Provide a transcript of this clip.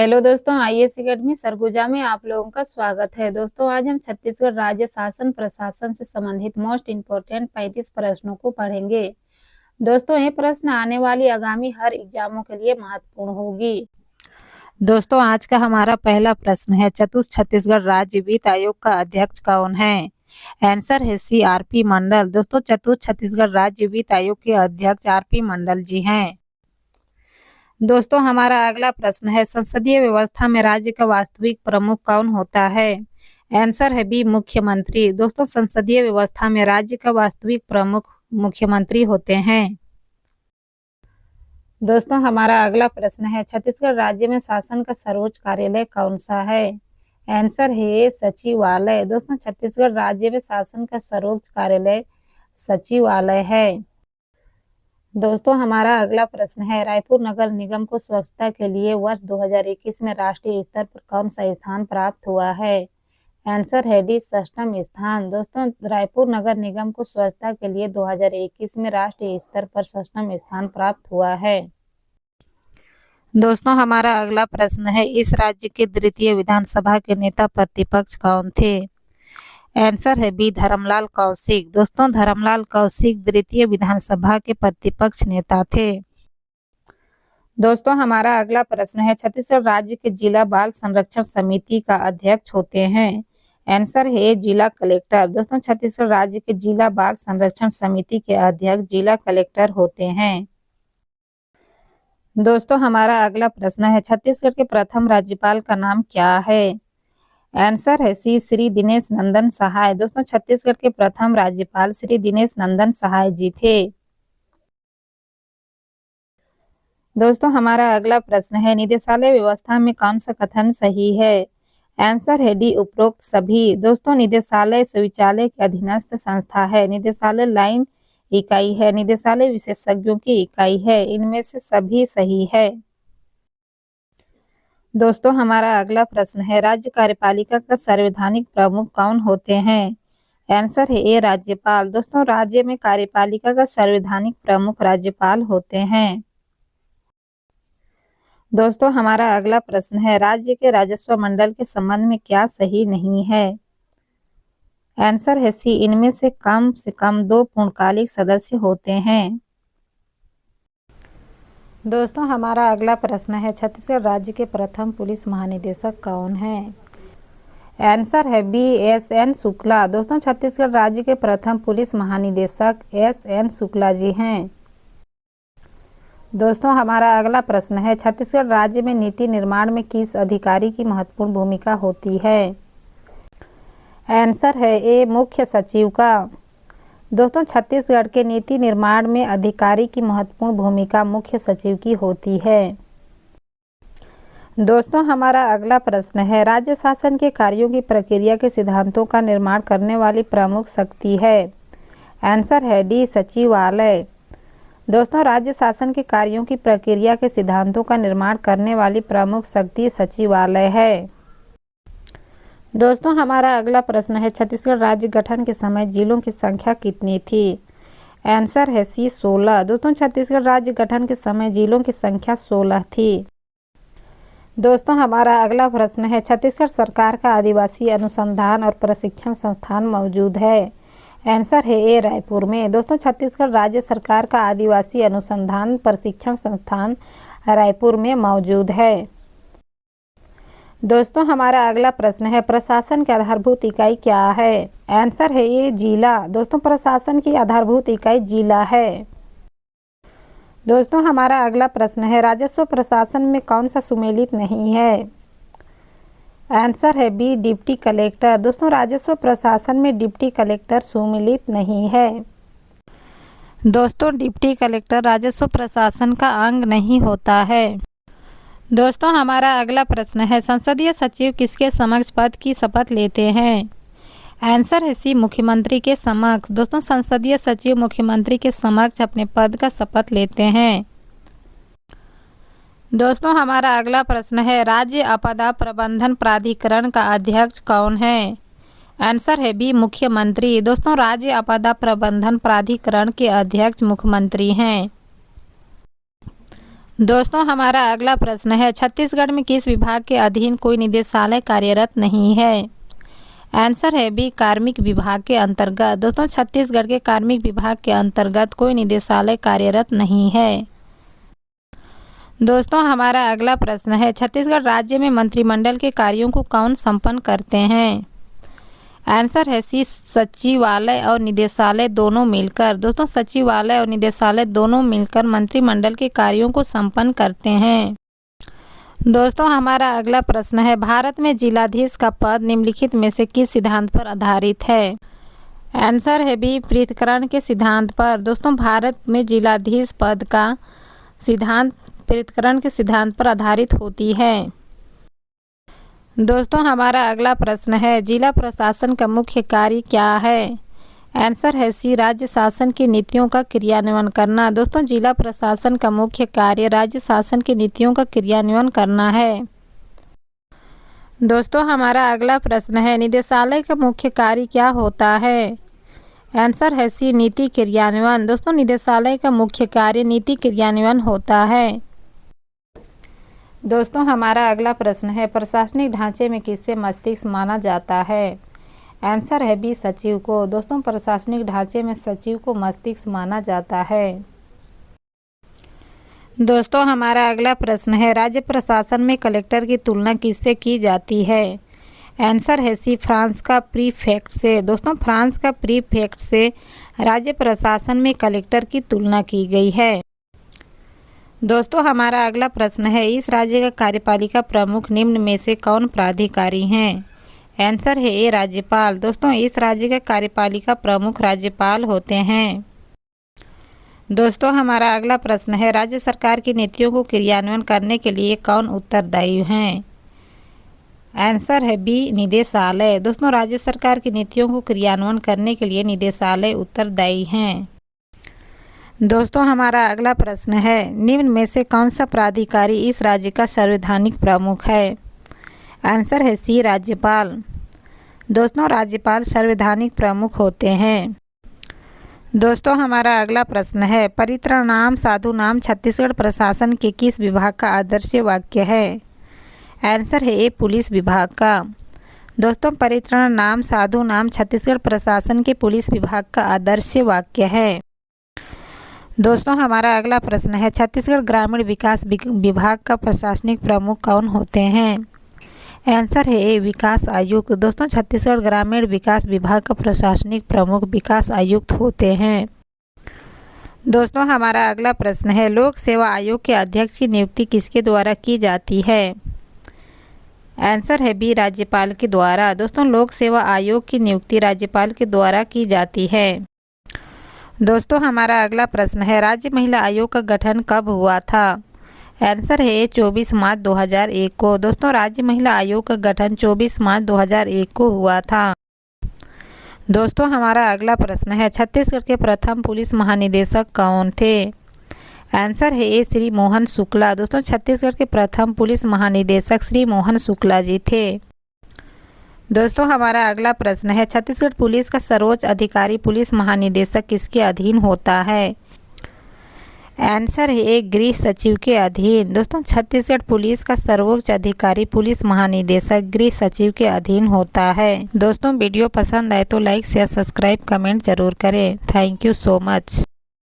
Hello दोस्तों, IAS academy Surguja में आप लोगों का स्वागत है। दोस्तों, आज हम छत्तीसगढ़ राज्य शासन प्रशासन से संबंधित मोस्ट इम्पोर्टेंट 35 प्रश्नों को पढ़ेंगे। दोस्तों, ये प्रश्न आने वाली आगामी हर एग्जामों के लिए महत्वपूर्ण होगी। दोस्तों, आज का हमारा पहला प्रश्न है, छत्तीसगढ़ राज्य वित्त आयोग का अध्यक्ष कौन है? आंसर है CRP मंडल। दोस्तों, छत्तीसगढ़ राज्य वित्त आयोग के अध्यक्ष RP मंडल जी हैं। दोस्तों, हमारा अगला प्रश्न है, संसदीय व्यवस्था में राज्य का वास्तविक प्रमुख कौन होता है? आंसर है B, मुख्यमंत्री। दोस्तों, संसदीय व्यवस्था में राज्य का वास्तविक प्रमुख मुख्यमंत्री होते हैं। दोस्तों, हमारा अगला प्रश्न है, छत्तीसगढ़ राज्य में शासन का सर्वोच्च कार्यालय कौन सा है? आंसर है सचिवालय। दोस्तों, छत्तीसगढ़ राज्य में शासन का सर्वोच्च कार्यालय सचिवालय है। दोस्तों, हमारा अगला प्रश्न है, रायपुर नगर निगम को स्वच्छता के लिए वर्ष 2021 में राष्ट्रीय स्तर पर कौन सा स्थान प्राप्त हुआ है? आंसर है D, 6वां स्थान। दोस्तों, रायपुर नगर निगम को स्वच्छता के लिए 2021 में राष्ट्रीय स्तर पर 6वां स्थान प्राप्त हुआ है। दोस्तों, हमारा अगला प्रश्न है, इस राज्य के द्वितीय विधानसभा के नेता प्रतिपक्ष कौन थे? आंसर है B, धर्मलाल कौशिक। दोस्तों, धर्मलाल कौशिक द्वितीय विधानसभा के प्रतिपक्ष नेता थे। दोस्तों, हमारा अगला प्रश्न है, छत्तीसगढ़ राज्य के जिला बाल संरक्षण समिति का अध्यक्ष होते हैं? आंसर है जिला कलेक्टर। दोस्तों, छत्तीसगढ़ राज्य के जिला बाल संरक्षण समिति के अध्यक्ष जिला कलेक्टर होते हैं। दोस्तों, हमारा अगला प्रश्न है, छत्तीसगढ़ के प्रथम राज्यपाल का नाम क्या है? आंसर है C, श्री दिनेश नंदन सहाय। दोस्तों, छत्तीसगढ़ के प्रथम राज्यपाल श्री दिनेश नंदन सहाय जी थे। दोस्तों, हमारा अगला प्रश्न है, निदेशालय व्यवस्था में कौन सा कथन सही है? आंसर है D, उपरोक्त सभी। दोस्तों, निदेशालय शौचालय के अधीनस्थ संस्था है। निदेशालय लाइन इकाई है। निदेशालय विशेषज्ञों की इकाई है। इनमें से सभी सही है। दोस्तों, हमारा अगला प्रश्न है, राज्य कार्यपालिका का संवैधानिक प्रमुख कौन होते हैं? आंसर है A, राज्यपाल। दोस्तों, राज्य में कार्यपालिका का संवैधानिक प्रमुख राज्यपाल होते हैं। दोस्तों, हमारा अगला प्रश्न है, राज्य के राजस्व मंडल के संबंध में क्या सही नहीं है? आंसर है C, इनमें से कम 2 पूर्णकालिक सदस्य होते हैं। दोस्तों, हमारा अगला प्रश्न है, छत्तीसगढ़ राज्य के प्रथम पुलिस महानिदेशक कौन है? आंसर है B, SN शुक्ला। दोस्तों, छत्तीसगढ़ राज्य के प्रथम पुलिस महानिदेशक SN शुक्ला जी हैं। दोस्तों, हमारा अगला प्रश्न है, छत्तीसगढ़ राज्य में नीति निर्माण में किस अधिकारी की महत्वपूर्ण भूमिका होती है? आंसर है A, मुख्य सचिव का। दोस्तों, छत्तीसगढ़ के नीति निर्माण में अधिकारी की महत्वपूर्ण भूमिका मुख्य सचिव की होती है। दोस्तों, हमारा अगला प्रश्न है, राज्य शासन के कार्यों की प्रक्रिया के सिद्धांतों का निर्माण करने वाली प्रमुख शक्ति है? आंसर है D, सचिवालय। दोस्तों, राज्य शासन के कार्यों की प्रक्रिया के सिद्धांतों का निर्माण करने वाली प्रमुख शक्ति सचिवालय है। दोस्तों, हमारा अगला प्रश्न है, छत्तीसगढ़ राज्य गठन के समय जिलों की संख्या कितनी थी? आंसर है C, 16। दोस्तों, छत्तीसगढ़ राज्य गठन के समय जिलों की संख्या 16 थी। दोस्तों, हमारा अगला प्रश्न है, छत्तीसगढ़ सरकार का आदिवासी अनुसंधान और प्रशिक्षण संस्थान मौजूद है? आंसर है A, रायपुर में। दोस्तों, छत्तीसगढ़ राज्य सरकार का आदिवासी अनुसंधान प्रशिक्षण संस्थान रायपुर में मौजूद है। दोस्तों, हमारा अगला प्रश्न है, प्रशासन की आधारभूत इकाई क्या है? आंसर है A, जिला। दोस्तों, प्रशासन की आधारभूत इकाई जिला है। दोस्तों, हमारा अगला प्रश्न है, राजस्व प्रशासन में कौन सा सुमेलित नहीं है? आंसर है B, डिप्टी कलेक्टर। दोस्तों, राजस्व प्रशासन में डिप्टी कलेक्टर सुमेलित नहीं है। दोस्तों, डिप्टी कलेक्टर राजस्व प्रशासन का अंग नहीं होता है। दोस्तों, हमारा अगला प्रश्न है, संसदीय सचिव किसके समक्ष पद की शपथ लेते हैं? आंसर है C, मुख्यमंत्री के समक्ष। दोस्तों, संसदीय सचिव मुख्यमंत्री के समक्ष अपने पद का शपथ लेते हैं। दोस्तों, हमारा अगला प्रश्न है, राज्य आपदा प्रबंधन प्राधिकरण का अध्यक्ष कौन है? आंसर है B, मुख्यमंत्री। दोस्तों, राज्य आपदा प्रबंधन प्राधिकरण के अध्यक्ष मुख्यमंत्री हैं। दोस्तों हमारा अगला प्रश्न है, छत्तीसगढ़ में किस विभाग के अधीन कोई निदेशालय कार्यरत नहीं है? आंसर है बी, कार्मिक विभाग के अंतर्गत। दोस्तों छत्तीसगढ़ के कार्मिक विभाग के अंतर्गत कोई निदेशालय कार्यरत नहीं है। दोस्तों हमारा अगला प्रश्न है, छत्तीसगढ़ राज्य में मंत्रिमंडल के कार्यों को कौन संपन्न करते हैं? आंसर है सी, सचिवालय और निदेशालय दोनों मिलकर। दोस्तों सचिवालय और निदेशालय दोनों मिलकर मंत्रिमंडल के कार्यों को संपन्न करते हैं। दोस्तों हमारा अगला प्रश्न है, भारत में जिलाधीश का पद निम्नलिखित में से किस सिद्धांत पर आधारित है? आंसर है बी, पृथक्करण के सिद्धांत पर। दोस्तों भारत में जिलाधीश पद का सिद्धांत पृथक्करण के सिद्धांत पर आधारित होती है। दोस्तों हमारा अगला प्रश्न है, जिला प्रशासन का मुख्य कार्य क्या है? आंसर है सी, राज्य शासन की नीतियों का क्रियान्वयन करना। दोस्तों जिला प्रशासन का मुख्य कार्य राज्य शासन की नीतियों का क्रियान्वयन करना है। दोस्तों हमारा अगला प्रश्न है, निदेशालय का मुख्य कार्य क्या होता है? आंसर है सी, नीति क्रियान्वयन। दोस्तों निदेशालय का मुख्य कार्य नीति क्रियान्वयन होता है। दोस्तों हमारा अगला प्रश्न है, प्रशासनिक ढांचे में किसे मस्तिष्क माना जाता है? आंसर है बी, सचिव को। दोस्तों प्रशासनिक ढांचे में सचिव को मस्तिष्क माना जाता है। दोस्तों हमारा अगला प्रश्न है, राज्य प्रशासन में कलेक्टर की तुलना किससे की जाती है? आंसर है सी, फ्रांस का प्रीफेक्ट से। दोस्तों फ्रांस का प्रीफेक्ट से राज्य प्रशासन में कलेक्टर की तुलना की गई है। दोस्तों हमारा अगला प्रश्न है, इस राज्य का कार्यपालिका प्रमुख निम्न में से कौन प्राधिकारी हैं? आंसर है ए, राज्यपाल। दोस्तों इस राज्य का कार्यपालिका प्रमुख राज्यपाल होते हैं। दोस्तों हमारा अगला प्रश्न है, राज्य सरकार की नीतियों को क्रियान्वयन करने के लिए कौन उत्तरदायी हैं? आंसर है बी, निदेशालय। दोस्तों राज्य सरकार की नीतियों को क्रियान्वयन करने के लिए निदेशालय उत्तरदायी हैं। दोस्तों हमारा अगला प्रश्न है, निम्न में से कौन सा प्राधिकारी इस राज्य का संवैधानिक प्रमुख है? आंसर है सी, राज्यपाल। दोस्तों राज्यपाल संवैधानिक प्रमुख होते हैं। दोस्तों हमारा अगला प्रश्न है, परित्र नाम साधु नाम छत्तीसगढ़ प्रशासन के किस विभाग का आदर्श वाक्य है? आंसर है ए, पुलिस विभाग का। दोस्तों परित्र नाम साधु नाम छत्तीसगढ़ प्रशासन के पुलिस विभाग का आदर्श वाक्य है। दोस्तों हमारा अगला प्रश्न है, छत्तीसगढ़ ग्रामीण विकास विभाग का प्रशासनिक प्रमुख कौन होते हैं? आंसर है ए, विकास आयुक्त। दोस्तों छत्तीसगढ़ ग्रामीण विकास विभाग का प्रशासनिक प्रमुख विकास आयुक्त होते हैं। दोस्तों हमारा अगला प्रश्न है, लोक सेवा आयोग के अध्यक्ष की नियुक्ति किसके द्वारा की जाती है? आंसर है बी, राज्यपाल के द्वारा। दोस्तों लोक सेवा आयोग की नियुक्ति राज्यपाल के द्वारा की जाती है। दोस्तों हमारा अगला प्रश्न है, राज्य महिला आयोग का गठन कब हुआ था? आंसर है 24 मार्च 2001 को। दोस्तों राज्य महिला आयोग का गठन 24 मार्च 2001 को हुआ था। दोस्तों हमारा अगला प्रश्न है, छत्तीसगढ़ के प्रथम पुलिस महानिदेशक कौन थे? आंसर है ए, श्री मोहन शुक्ला। दोस्तों छत्तीसगढ़ के प्रथम पुलिस महानिदेशक श्री मोहन शुक्ला जी थे। दोस्तों हमारा अगला प्रश्न है, छत्तीसगढ़ पुलिस का सर्वोच्च अधिकारी पुलिस महानिदेशक किसके अधीन होता है? आंसर है ए, गृह सचिव के अधीन। दोस्तों छत्तीसगढ़ पुलिस का सर्वोच्च अधिकारी पुलिस महानिदेशक गृह सचिव के अधीन होता है। दोस्तों वीडियो पसंद आए तो लाइक शेयर सब्सक्राइब कमेंट जरूर करें। Thank you so much.